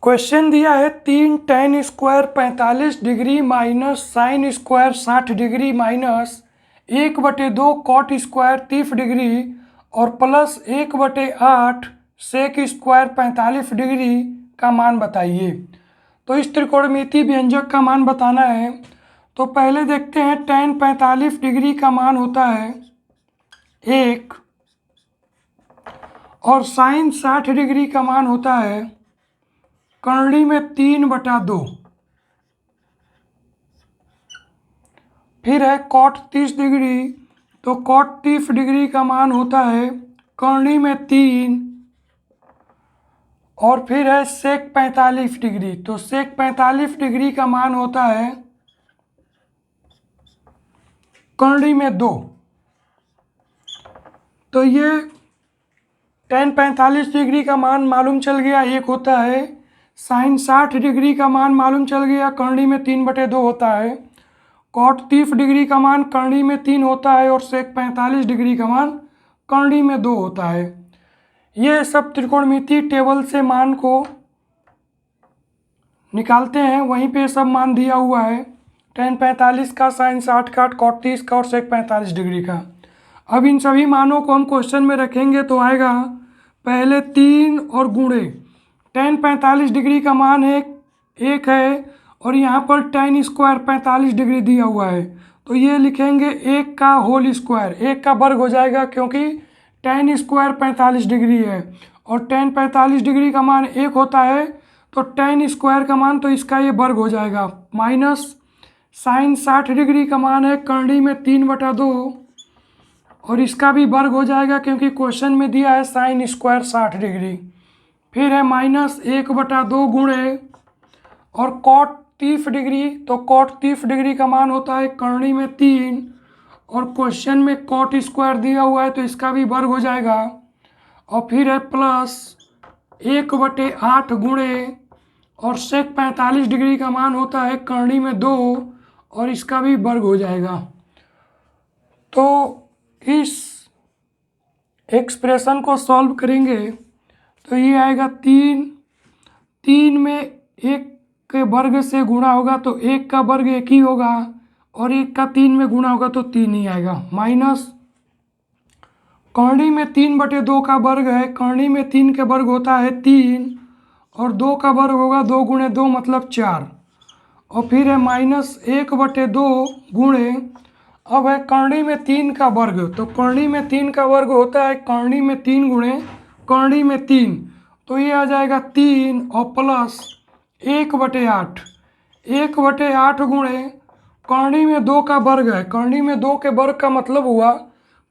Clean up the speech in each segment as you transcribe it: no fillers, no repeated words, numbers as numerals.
Question दिया है 3 tan² 45 degree minus sin² 60 degree minus 1/2 cot² 30 degree और प्लस 1/8 sec² 45 डिग्री का मान बताइए। तो इस त्रिकोणमितीय व्यंजक का मान बताना है। तो पहले देखते हैं tan 45 डिग्री का मान होता है 1 और sin 60 डिग्री का मान होता है करनी में 3/2। फिर है cot 30 डिग्री, तो cot 30 डिग्री का मान होता है करनी में 3। और फिर है sec 45 डिग्री, तो sec 45 डिग्री का मान होता है करनी में 2। तो ये tan 45 डिग्री का मान मालूम चल गया, एक होता है sin 60 डिग्री का मान मालूम चल गया, करनी में 3/2 होता है। cot 30 डिग्री का मान करनी में 3 होता है और sec 45 डिग्री का मान करनी में 2 होता है। ये सब त्रिकोणमितीय टेबल से मान को निकालते हैं, वहीं पे सब मान दिया हुआ है, tan 45 का, sin 60 का, cot 30 का और sec 45 डिग्री का। अब इन सभी मानों को हम क्वेश्चन में रखेंगे तो आएगा पहले 3 और गुणे tan 45 डिग्री का मान एक है और यहाँ पर tan² 45 डिग्री दिया हुआ है, तो ये लिखेंगे 1 का होल स्क्वायर, 1 का वर्ग हो जाएगा क्योंकि tan² 45 डिग्री है और tan 45 डिग्री का मान 1 होता है, तो tan² का मान तो इसका ये वर्ग हो जाएगा, माइनस sin 60 डिग्री का मान है करनी में 3/2 और इसका भी वर्ग हो जाएगा क्योंकि क्वेश्चन में दिया है sin² 60 डिग्री। फिर है माइनस 1/2 गुणे और cot 30 डिग्री, तो cot 30 डिग्री का मान होता है करनी में 3 और क्वेश्चन में cot² दिया हुआ है तो इसका भी वर्ग हो जाएगा। और फिर है प्लस 1/8 गुणे और sec 45 डिग्री का मान होता है करनी में 2 और इसका भी वर्ग हो जाएगा। तो इस एक्सप्रेशन को सॉल्व करेंगे तो ये आएगा 3 में 1 के वर्ग से गुणा होगा तो 1 का वर्ग 1 ही होगा और 1 का 3 में गुणा होगा तो 3 ही आएगा, माइनस करनी में 3/2 का वर्ग है, करनी में 3 के वर्ग होता है 3 और 2 का वर्ग होगा 2 गुणे 2 मतलब 4 और फिर है माइनस 1/2 गुणे, अब है करनी में 3 का वर्ग, तो करनी में 3 का वर्ग होता है करनी में 3 गुणे करनी में 3, तो ये आ जाएगा 3 और प्लस 1/8, 1/8 गुणे करनी में 2 का वर्ग है, करनी में 2 के वर्ग का मतलब हुआ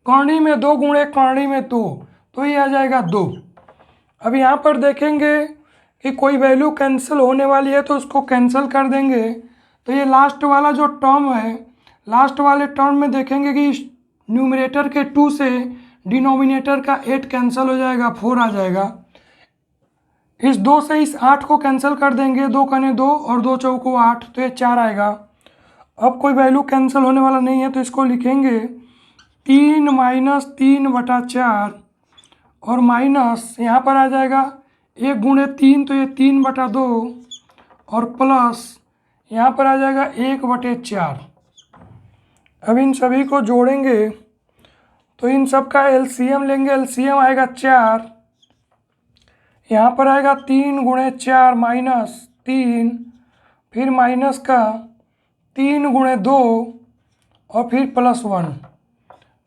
करनी में 2 गुणे करनी में 2, तो ये आ जाएगा 2। अब यहाँ पर देखेंगे कि कोई वैल्यू कैंसिल होने वाली है तो उसको कैंसिल कर देंगे, तो ये लास्ट वाला जो टर्म है, लास्ट वाले टर्म में देखेंगे कि न्यूमरेटर के 2 से डिनोमिनेटर का 8 कैंसिल हो जाएगा, 4 आ जाएगा। इस 2 से इस 8 को कैंसिल कर देंगे, 2 कने 2 और 2 चौको 8, तो ये 4 आएगा। अब कोई वैल्यू कैंसिल होने वाला नहीं है तो इसको लिखेंगे 3 माइनस 3/4 और माइनस यहाँ पर आ जाएगा 1 गुणे 3, तो ये 3/2 और प्लस यहाँ पर आ जाएगा 1/4। अब इन सभी को जोड़ेंगे तो इन सब का एलसीएम लेंगे, एलसीएम आएगा 4, यहाँ पर आएगा 3 गुणे 4 माइनस 3, फिर माइनस का 3 गुणे 2 और फिर प्लस 1,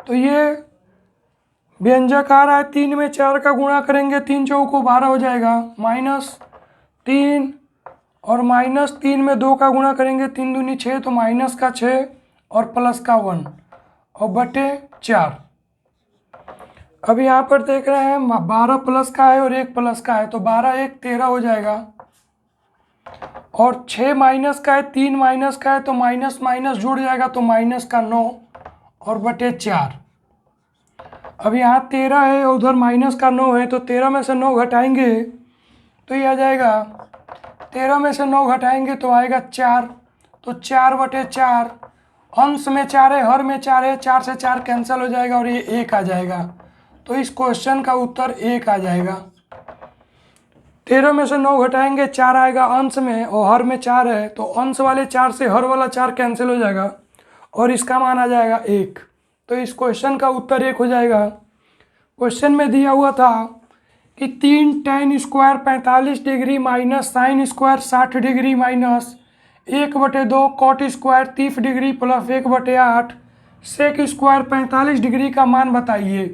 तो ये व्यंजक आ रहा है। 3 में 4 का गुणा करेंगे 3 चौको 12 हो जाएगा, माइनस 3 और माइनस 3 में 2 का गुणा करेंगे 3 दूनी 6, तो माइनस का 6 और प्लस का 1 और बटे 4। अब यहाँ पर देख रहे हैं 12 प्लस का है और 1 प्लस का है, तो 12 1 13 हो जाएगा और 6 माइनस का है 3 माइनस का है तो माइनस माइनस जुड़ जाएगा तो माइनस का 9 और बटे 4। अब यहाँ 13 है और उधर माइनस का 9 है, तो 13 में से 9 घटाएंगे तो ये आ जाएगा, 13 में से 9 घटाएंगे तो आएगा 4, तो 4/4, अंश में 4 है, हर में 4 है, 4 से 4 कैंसिल हो जाएगा और ये 1 आ जाएगा, तो इस क्वेश्चन का उत्तर 1 आ जाएगा। 13 में से 9 घटाएंगे 4 आएगा अंश में, और हर में 4 है तो अंश वाले 4 से हर वाला 4 कैंसिल हो जाएगा और इसका मान आ जाएगा 1। तो इस क्वेश्चन का उत्तर 1 हो जाएगा। क्वेश्चन में दिया हुआ था कि 3 tan square 45 degree minus sine square 60 degree minus 1/2 cot square 30 degree plus 1/8 sec square 45 degree का मान बताइए।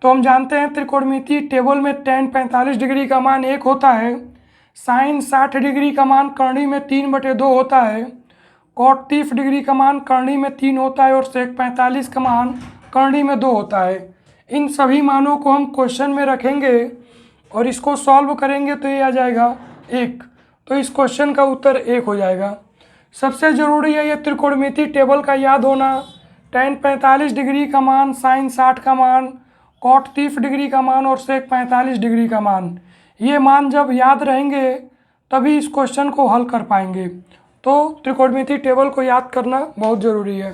तो हम जानते हैं त्रिकोणमितीय टेबल में tan 45 डिग्री का मान 1 होता है, साइन 60 डिग्री का मान करनी में 3/2 होता है, कॉट 30 डिग्री का मान करनी में 3 होता है और सेक 45 का मान करनी में 2 होता है। इन सभी मानों को हम क्वेश्चन में रखेंगे और इसको सॉल्व करेंगे तो ये आ जाएगा 1। तो इस क्वेश्चन का उत्तर 1 हो जाएगा। सबसे ज़रूरी है ये त्रिकोणमितीय टेबल का याद होना। tan 45 डिग्री का मान, साइन 60 का मान, कॉट 30 डिग्री का मान और सेक 45 डिग्री का मान, ये मान जब याद रहेंगे तभी इस क्वेश्चन को हल कर पाएंगे। तो त्रिकोणमितीय टेबल को याद करना बहुत ज़रूरी है।